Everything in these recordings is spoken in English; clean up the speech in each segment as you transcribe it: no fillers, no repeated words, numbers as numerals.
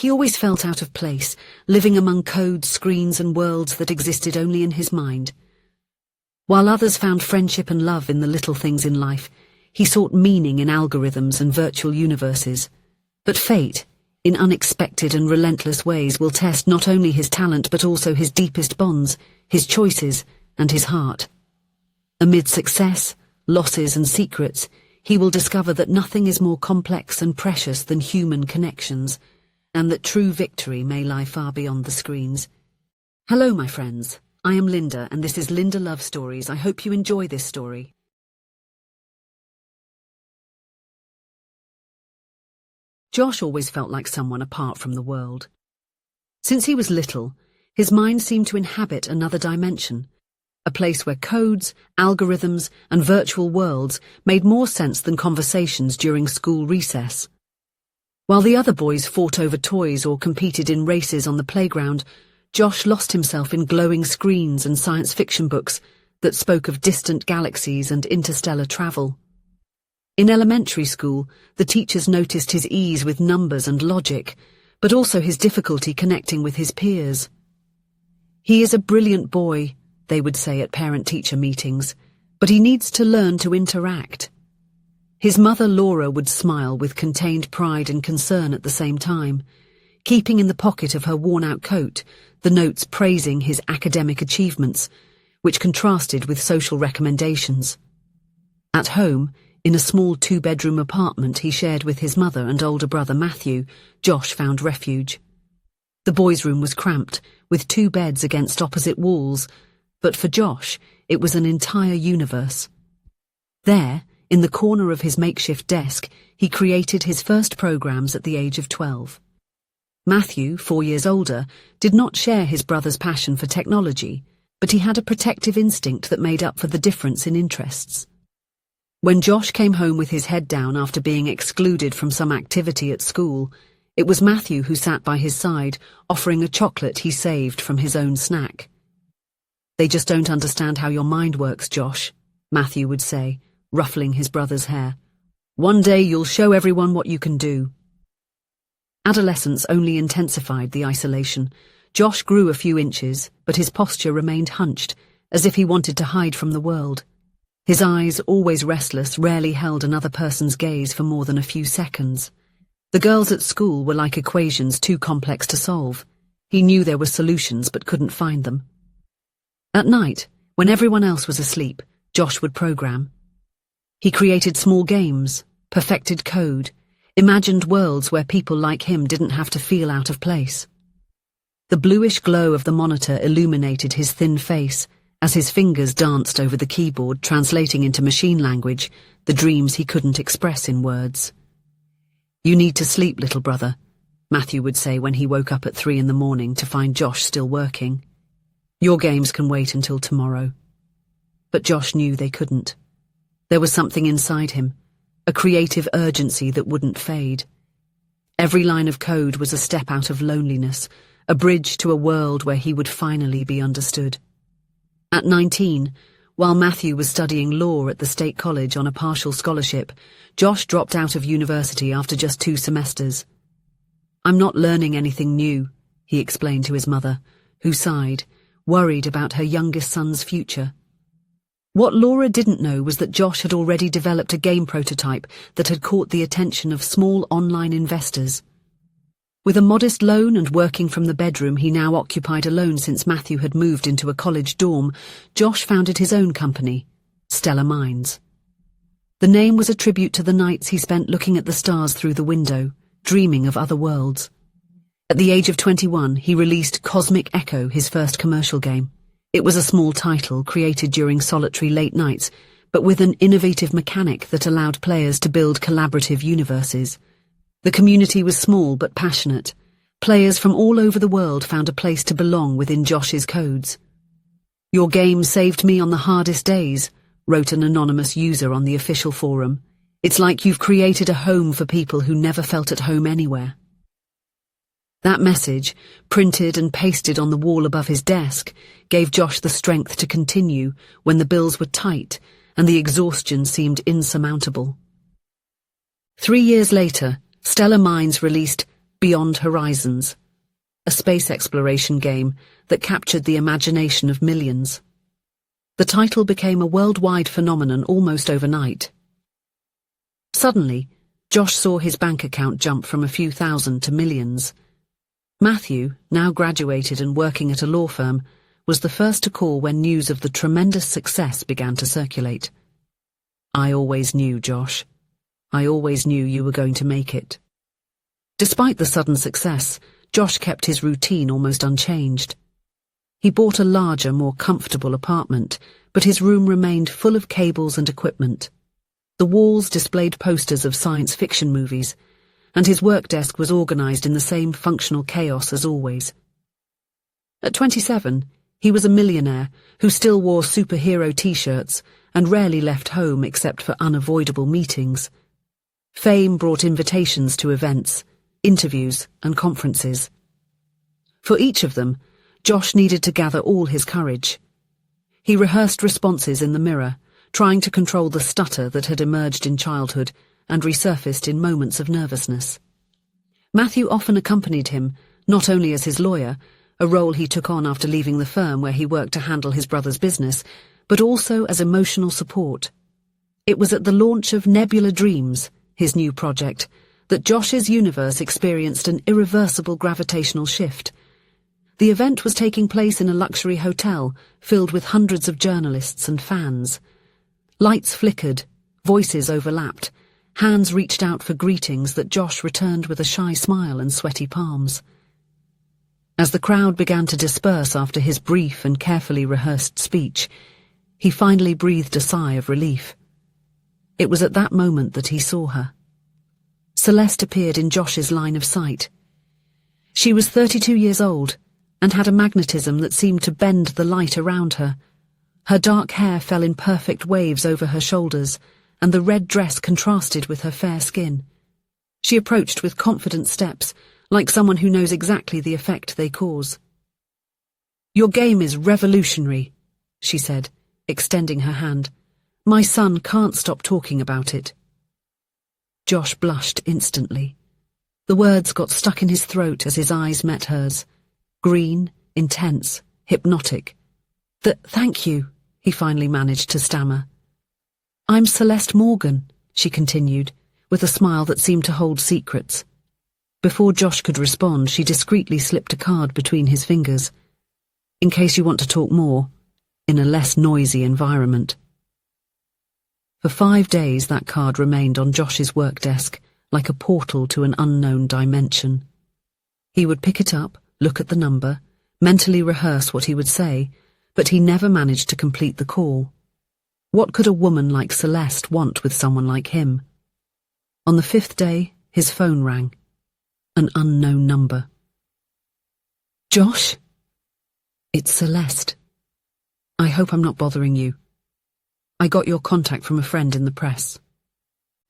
He always felt out of place, living among codes, screens and worlds that existed only in his mind. While others found friendship and love in the little things in life, he sought meaning in algorithms and virtual universes. But fate, in unexpected and relentless ways, will test not only his talent but also his deepest bonds, his choices and his heart. Amid success, losses and secrets, he will discover that nothing is more complex and precious than human connections, and that true victory may lie far beyond the screens. Hello, my friends. I am Linda, and this is Linda Love Stories. I hope you enjoy this story. Josh always felt like someone apart from the world. Since he was little, his mind seemed to inhabit another dimension, a place where codes, algorithms, and virtual worlds made more sense than conversations during school recess. While the other boys fought over toys or competed in races on the playground, Josh lost himself in glowing screens and science fiction books that spoke of distant galaxies and interstellar travel. In elementary school, the teachers noticed his ease with numbers and logic, but also his difficulty connecting with his peers. "He is a brilliant boy," they would say at parent-teacher meetings, "but he needs to learn to interact." His mother Laura would smile with contained pride and concern at the same time, keeping in the pocket of her worn-out coat the notes praising his academic achievements, which contrasted with social recommendations. At home, in a small two-bedroom apartment he shared with his mother and older brother Matthew, Josh found refuge. The boys' room was cramped, with 2 beds against opposite walls, but for Josh, it was an entire universe. There, in the corner of his makeshift desk, he created his first programs at the age of 12. Matthew, 4 years older, did not share his brother's passion for technology, but he had a protective instinct that made up for the difference in interests. When Josh came home with his head down after being excluded from some activity at school, it was Matthew who sat by his side, offering a chocolate he saved from his own snack. "They just don't understand how your mind works, Josh," Matthew would say, ruffling his brother's hair. "One day you'll show everyone what you can do." Adolescence only intensified the isolation. Josh grew a few inches, but his posture remained hunched, as if he wanted to hide from the world. His eyes, always restless, rarely held another person's gaze for more than a few seconds. The girls at school were like equations too complex to solve. He knew there were solutions but couldn't find them. At night, when everyone else was asleep, Josh would program. He created small games, perfected code, imagined worlds where people like him didn't have to feel out of place. The bluish glow of the monitor illuminated his thin face as his fingers danced over the keyboard, translating into machine language the dreams he couldn't express in words. "You need to sleep, little brother," Matthew would say when he woke up at 3 in the morning to find Josh still working. "Your games can wait until tomorrow." But Josh knew they couldn't. There was something inside him, a creative urgency that wouldn't fade. Every line of code was a step out of loneliness, a bridge to a world where he would finally be understood. At 19, while Matthew was studying law at the state college on a partial scholarship, Josh dropped out of university after just 2 semesters. "I'm not learning anything new," he explained to his mother, who sighed, worried about her youngest son's future. What Laura didn't know was that Josh had already developed a game prototype that had caught the attention of small online investors. With a modest loan and working from the bedroom he now occupied alone since Matthew had moved into a college dorm, Josh founded his own company, Stellar Minds. The name was a tribute to the nights he spent looking at the stars through the window, dreaming of other worlds. At the age of 21, he released Cosmic Echo, his first commercial game. It was a small title created during solitary late nights, but with an innovative mechanic that allowed players to build collaborative universes. The community was small but passionate. Players from all over the world found a place to belong within Josh's codes. "Your game saved me on the hardest days," wrote an anonymous user on the official forum. "It's like you've created a home for people who never felt at home anywhere." That message, printed and pasted on the wall above his desk, gave Josh the strength to continue when the bills were tight and the exhaustion seemed insurmountable. 3 years later, Stellar Minds released Beyond Horizons, a space exploration game that captured the imagination of millions. The title became a worldwide phenomenon almost overnight. Suddenly, Josh saw his bank account jump from a few thousand to millions. Matthew, now graduated and working at a law firm, was the first to call when news of the tremendous success began to circulate. "I always knew, Josh. I always knew you were going to make it." Despite the sudden success, Josh kept his routine almost unchanged. He bought a larger, more comfortable apartment, but his room remained full of cables and equipment. The walls displayed posters of science fiction movies, and his work desk was organized in the same functional chaos as always. At 27, he was a millionaire who still wore superhero t-shirts and rarely left home except for unavoidable meetings. Fame brought invitations to events, interviews, and conferences. For each of them, Josh needed to gather all his courage. He rehearsed responses in the mirror, trying to control the stutter that had emerged in childhood and resurfaced in moments of nervousness. Matthew often accompanied him, not only as his lawyer, a role he took on after leaving the firm where he worked to handle his brother's business, but also as emotional support. It was at the launch of Nebula Dreams, his new project, that Josh's universe experienced an irreversible gravitational shift. The event was taking place in a luxury hotel filled with hundreds of journalists and fans. Lights flickered, voices overlapped, hands reached out for greetings that Josh returned with a shy smile and sweaty palms. As the crowd began to disperse after his brief and carefully rehearsed speech, he finally breathed a sigh of relief. It was at that moment that he saw her. Celeste appeared in Josh's line of sight. She was 32 years old and had a magnetism that seemed to bend the light around her. Her dark hair fell in perfect waves over her shoulders, and the red dress contrasted with her fair skin. She approached with confident steps, like someone who knows exactly the effect they cause. "Your game is revolutionary," she said, extending her hand. "My son can't stop talking about it." Josh blushed instantly. The words got stuck in his throat as his eyes met hers. Green, intense, hypnotic. Thank you," he finally managed to stammer. "I'm Celeste Morgan," she continued, with a smile that seemed to hold secrets. Before Josh could respond, she discreetly slipped a card between his fingers. "In case you want to talk more, in a less noisy environment." For 5 days that card remained on Josh's work desk, like a portal to an unknown dimension. He would pick it up, look at the number, mentally rehearse what he would say, but he never managed to complete the call. What could a woman like Celeste want with someone like him? On the 5th day, his phone rang. An unknown number. "Josh? It's Celeste. I hope I'm not bothering you. I got your contact from a friend in the press."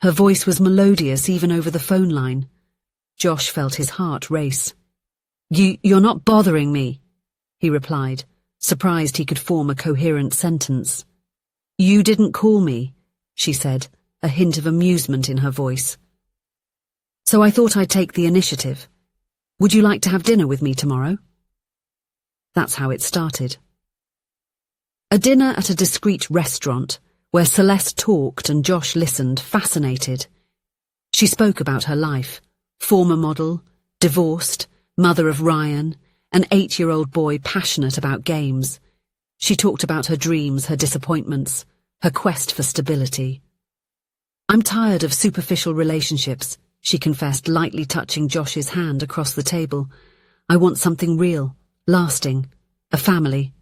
Her voice was melodious even over the phone line. Josh felt his heart race. You're not bothering me," he replied, surprised he could form a coherent sentence. "You didn't call me," she said, a hint of amusement in her voice. "So I thought I'd take the initiative. Would you like to have dinner with me tomorrow?" That's how it started. A dinner at a discreet restaurant, where Celeste talked and Josh listened, fascinated. She spoke about her life, former model, divorced, mother of Ryan, an 8-year-old boy passionate about games. She talked about her dreams, her disappointments, her quest for stability. "I'm tired of superficial relationships," she confessed, lightly touching Josh's hand across the table. "I want something real, lasting, a family."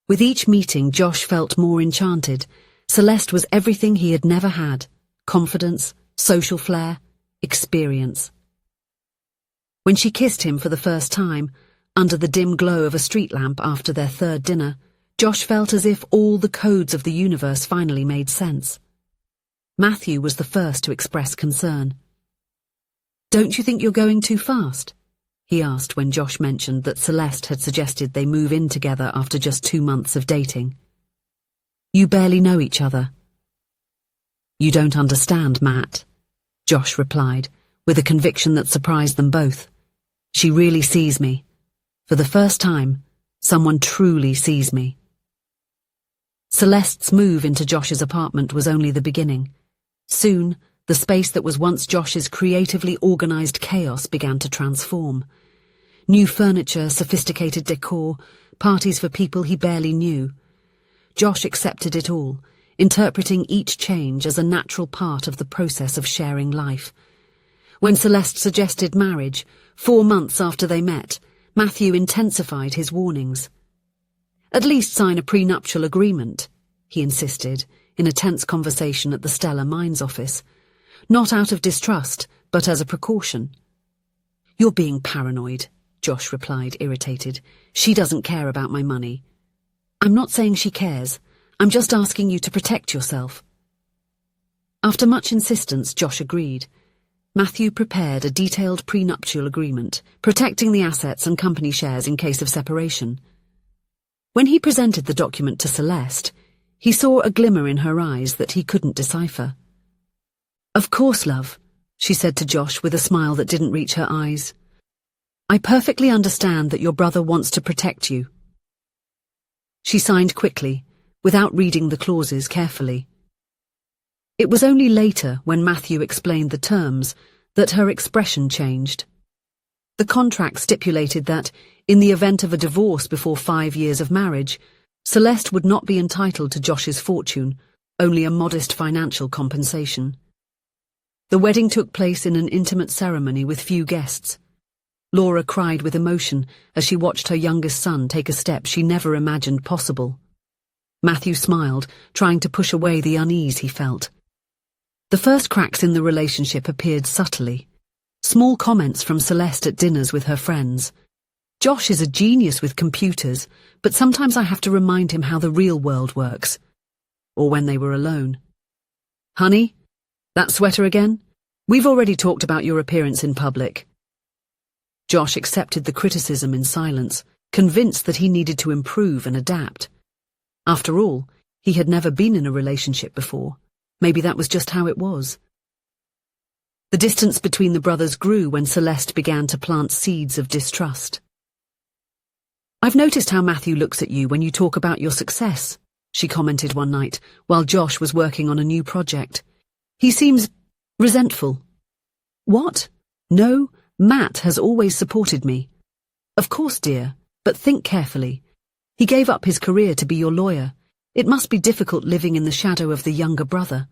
With each meeting, Josh felt more enchanted. Celeste was everything he had never had: confidence, social flair, experience. When she kissed him for the first time, under the dim glow of a street lamp after their 3rd dinner, Josh felt as if all the codes of the universe finally made sense. Matthew was the first to express concern. "Don't you think you're going too fast?" he asked when Josh mentioned that Celeste had suggested they move in together after just 2 months of dating. "You barely know each other." "You don't understand, Matt," Josh replied, with a conviction that surprised them both. She really sees me. For the first time, someone truly sees me. Celeste's move into Josh's apartment was only the beginning. Soon, the space that was once Josh's creatively organized chaos began to transform. New furniture, sophisticated decor, parties for people he barely knew. Josh accepted it all, interpreting each change as a natural part of the process of sharing life. When Celeste suggested marriage, 4 months after they met, Matthew intensified his warnings. "At least sign a prenuptial agreement," he insisted, in a tense conversation at the Stellar Mines office. "Not out of distrust, but as a precaution." "You're being paranoid," Josh replied, irritated. "She doesn't care about my money." "I'm not saying she cares. I'm just asking you to protect yourself." After much insistence, Josh agreed. Matthew prepared a detailed prenuptial agreement, protecting the assets and company shares in case of separation. When he presented the document to Celeste, he saw a glimmer in her eyes that he couldn't decipher. "Of course, love," she said to Josh with a smile that didn't reach her eyes. "I perfectly understand that your brother wants to protect you." She signed quickly, without reading the clauses carefully. It was only later, when Matthew explained the terms, that her expression changed. The contract stipulated that, in the event of a divorce before 5 years of marriage, Celeste would not be entitled to Josh's fortune, only a modest financial compensation. The wedding took place in an intimate ceremony with few guests. Laura cried with emotion as she watched her youngest son take a step she never imagined possible. Matthew smiled, trying to push away the unease he felt. The first cracks in the relationship appeared subtly. Small comments from Celeste at dinners with her friends. "Josh is a genius with computers, but sometimes I have to remind him how the real world works." Or when they were alone. "Honey, that sweater again? We've already talked about your appearance in public." Josh accepted the criticism in silence, convinced that he needed to improve and adapt. After all, he had never been in a relationship before. Maybe that was just how it was. The distance between the brothers grew when Celeste began to plant seeds of distrust. "I've noticed how Matthew looks at you when you talk about your success," she commented one night, while Josh was working on a new project. "He seems resentful." "What? No, Matt has always supported me." "Of course, dear, but think carefully. He gave up his career to be your lawyer. It must be difficult living in the shadow of the younger brother."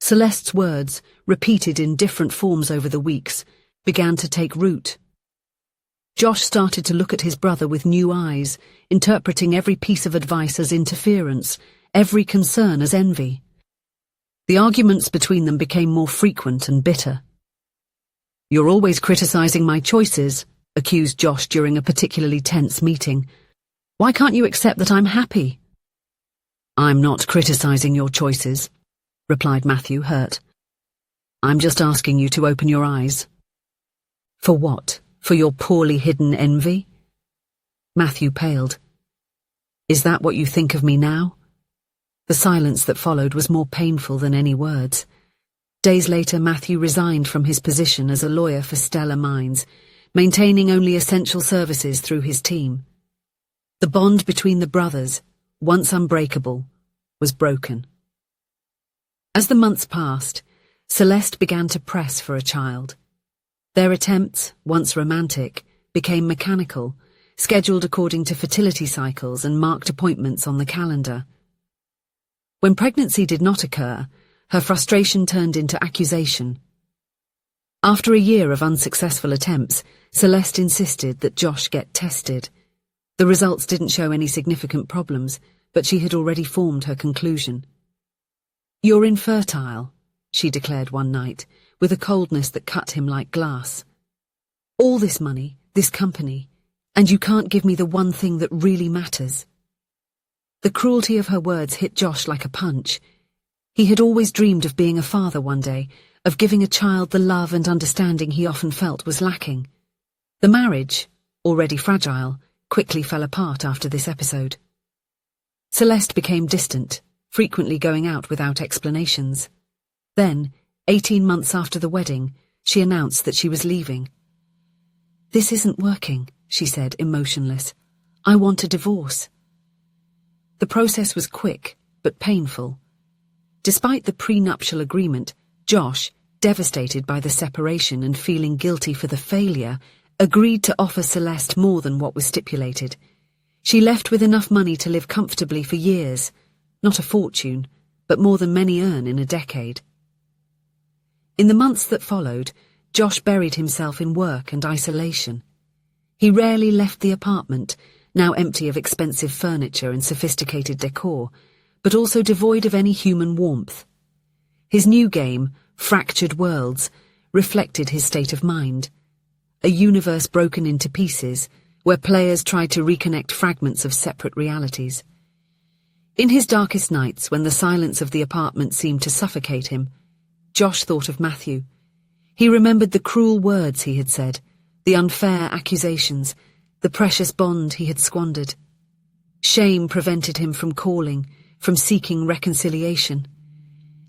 Celeste's words, repeated in different forms over the weeks, began to take root. Josh started to look at his brother with new eyes, interpreting every piece of advice as interference, every concern as envy. The arguments between them became more frequent and bitter. "You're always criticizing my choices," accused Josh during a particularly tense meeting. "Why can't you accept that I'm happy?" "I'm not criticizing your choices," replied Matthew, hurt. "I'm just asking you to open your eyes." "For what? For your poorly hidden envy?" Matthew paled. "Is that what you think of me now?" The silence that followed was more painful than any words. Days later, Matthew resigned from his position as a lawyer for Stellar Mines, maintaining only essential services through his team. The bond between the brothers, once unbreakable, was broken. As the months passed, Celeste began to press for a child. Their attempts, once romantic, became mechanical, scheduled according to fertility cycles and marked appointments on the calendar. When pregnancy did not occur, her frustration turned into accusation. After a year of unsuccessful attempts, Celeste insisted that Josh get tested. The results didn't show any significant problems, but she had already formed her conclusion. "You're infertile," she declared one night, with a coldness that cut him like glass. "All this money, this company, and you can't give me the one thing that really matters." The cruelty of her words hit Josh like a punch. He had always dreamed of being a father one day, of giving a child the love and understanding he often felt was lacking. The marriage, already fragile, quickly fell apart after this episode. Celeste became distant, frequently going out without explanations. Then, 18 months after the wedding, she announced that she was leaving. "This isn't working," she said, emotionless. "I want a divorce." The process was quick, but painful. Despite the prenuptial agreement, Josh, devastated by the separation and feeling guilty for the failure, agreed to offer Celeste more than what was stipulated. She left with enough money to live comfortably for years, not a fortune, but more than many earn in a decade. In the months that followed, Josh buried himself in work and isolation. He rarely left the apartment, now empty of expensive furniture and sophisticated decor, but also devoid of any human warmth. His new game, Fractured Worlds, reflected his state of mind. A universe broken into pieces, where players tried to reconnect fragments of separate realities. In his darkest nights, when the silence of the apartment seemed to suffocate him, Josh thought of Matthew. He remembered the cruel words he had said, the unfair accusations, the precious bond he had squandered. Shame prevented him from calling, from seeking reconciliation.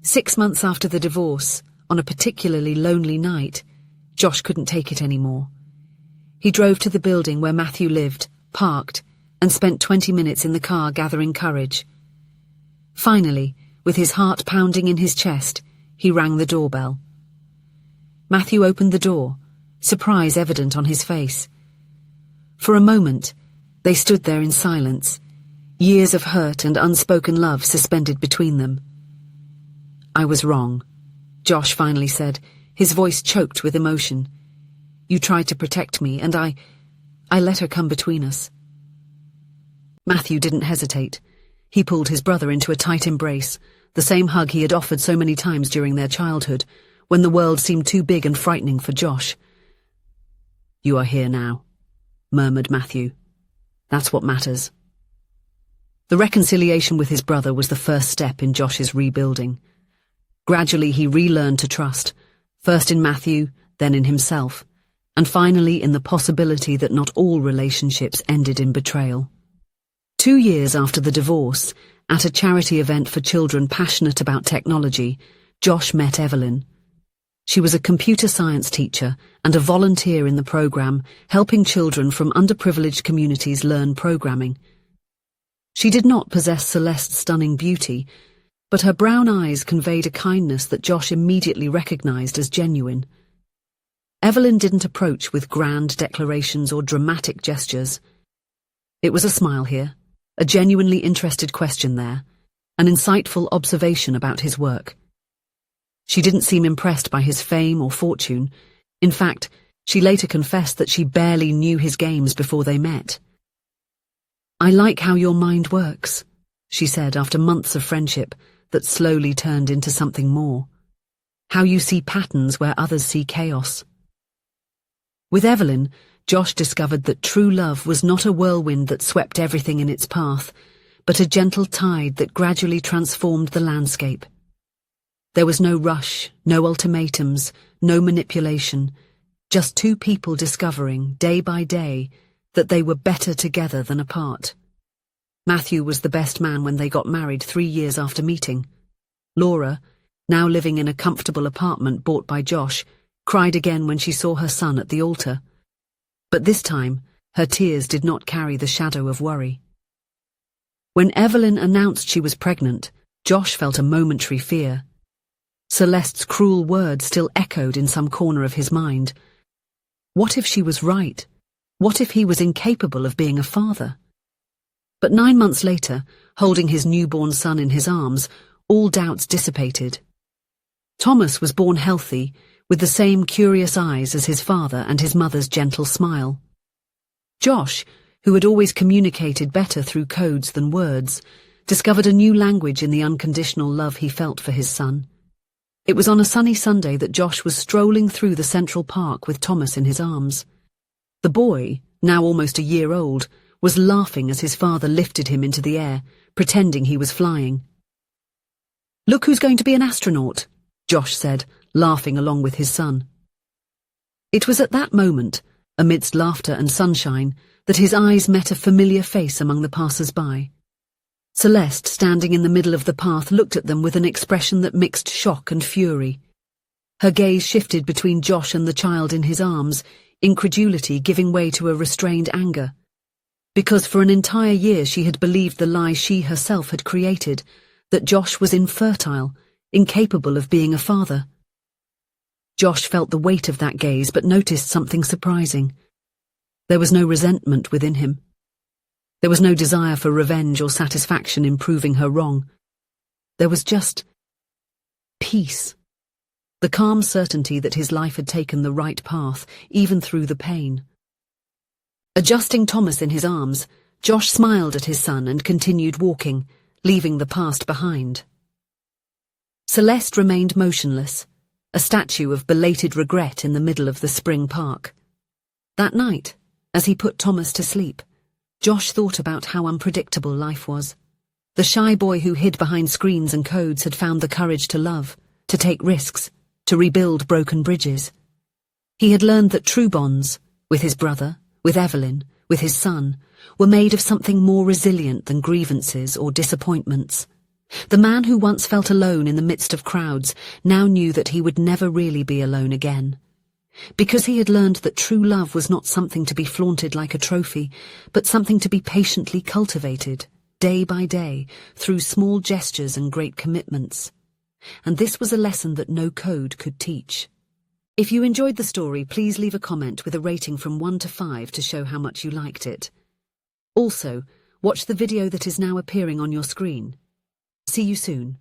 6 months after the divorce, on a particularly lonely night, Josh couldn't take it anymore. He drove to the building where Matthew lived, parked, and spent 20 minutes in the car gathering courage. Finally, with his heart pounding in his chest, he rang the doorbell. Matthew opened the door, surprise evident on his face. For a moment, they stood there in silence, years of hurt and unspoken love suspended between them. "I was wrong," Josh finally said, his voice choked with emotion. "You tried to protect me, and I let her come between us." Matthew didn't hesitate. He pulled his brother into a tight embrace, the same hug he had offered so many times during their childhood, when the world seemed too big and frightening for Josh. "You are here now," murmured Matthew. "That's what matters." The reconciliation with his brother was the first step in Josh's rebuilding. Gradually he relearned to trust, first in Matthew, then in himself, and finally in the possibility that not all relationships ended in betrayal. 2 years after the divorce, at a charity event for children passionate about technology, Josh met Evelyn. She was a computer science teacher and a volunteer in the program, helping children from underprivileged communities learn programming. She did not possess Celeste's stunning beauty, but her brown eyes conveyed a kindness that Josh immediately recognized as genuine. Evelyn didn't approach with grand declarations or dramatic gestures. It was a smile here, a genuinely interested question there, an insightful observation about his work. She didn't seem impressed by his fame or fortune. In fact, she later confessed that she barely knew his games before they met. "I like how your mind works," she said after months of friendship that slowly turned into something more. "How you see patterns where others see chaos." With Evelyn, Josh discovered that true love was not a whirlwind that swept everything in its path, but a gentle tide that gradually transformed the landscape. There was no rush, no ultimatums, no manipulation, just two people discovering, day by day, that they were better together than apart. Matthew was the best man when they got married 3 years after meeting. Laura, now living in a comfortable apartment bought by Josh, cried again when she saw her son at the altar. But this time, her tears did not carry the shadow of worry. When Evelyn announced she was pregnant, Josh felt a momentary fear. Celeste's cruel words still echoed in some corner of his mind. What if she was right? What if he was incapable of being a father? But 9 months later, holding his newborn son in his arms, all doubts dissipated. Thomas was born healthy, with the same curious eyes as his father and his mother's gentle smile. Josh, who had always communicated better through codes than words, discovered a new language in the unconditional love he felt for his son. It was on a sunny Sunday that Josh was strolling through the Central Park with Thomas in his arms. The boy, now almost a year old, was laughing as his father lifted him into the air, pretending he was flying. "Look who's going to be an astronaut," Josh said, laughing along with his son. It was at that moment, amidst laughter and sunshine, that his eyes met a familiar face among the passers-by. Celeste, standing in the middle of the path, looked at them with an expression that mixed shock and fury. Her gaze shifted between Josh and the child in his arms, incredulity giving way to a restrained anger. Because for an entire year she had believed the lie she herself had created, that Josh was infertile, incapable of being a father. Josh felt the weight of that gaze but noticed something surprising. There was no resentment within him. There was no desire for revenge or satisfaction in proving her wrong. There was just peace. The calm certainty that his life had taken the right path, even through the pain. Adjusting Thomas in his arms, Josh smiled at his son and continued walking, leaving the past behind. Celeste remained motionless, a statue of belated regret in the middle of the spring park. That night, as he put Thomas to sleep, Josh thought about how unpredictable life was. The shy boy who hid behind screens and codes had found the courage to love, to take risks, to rebuild broken bridges. He had learned that true bonds, with his brother, with Evelyn, with his son, were made of something more resilient than grievances or disappointments. The man who once felt alone in the midst of crowds now knew that he would never really be alone again. Because he had learned that true love was not something to be flaunted like a trophy, but something to be patiently cultivated, day by day, through small gestures and great commitments. And this was a lesson that no code could teach. If you enjoyed the story, please leave a comment with a rating from 1 to 5 to show how much you liked it. Also, watch the video that is now appearing on your screen. See you soon.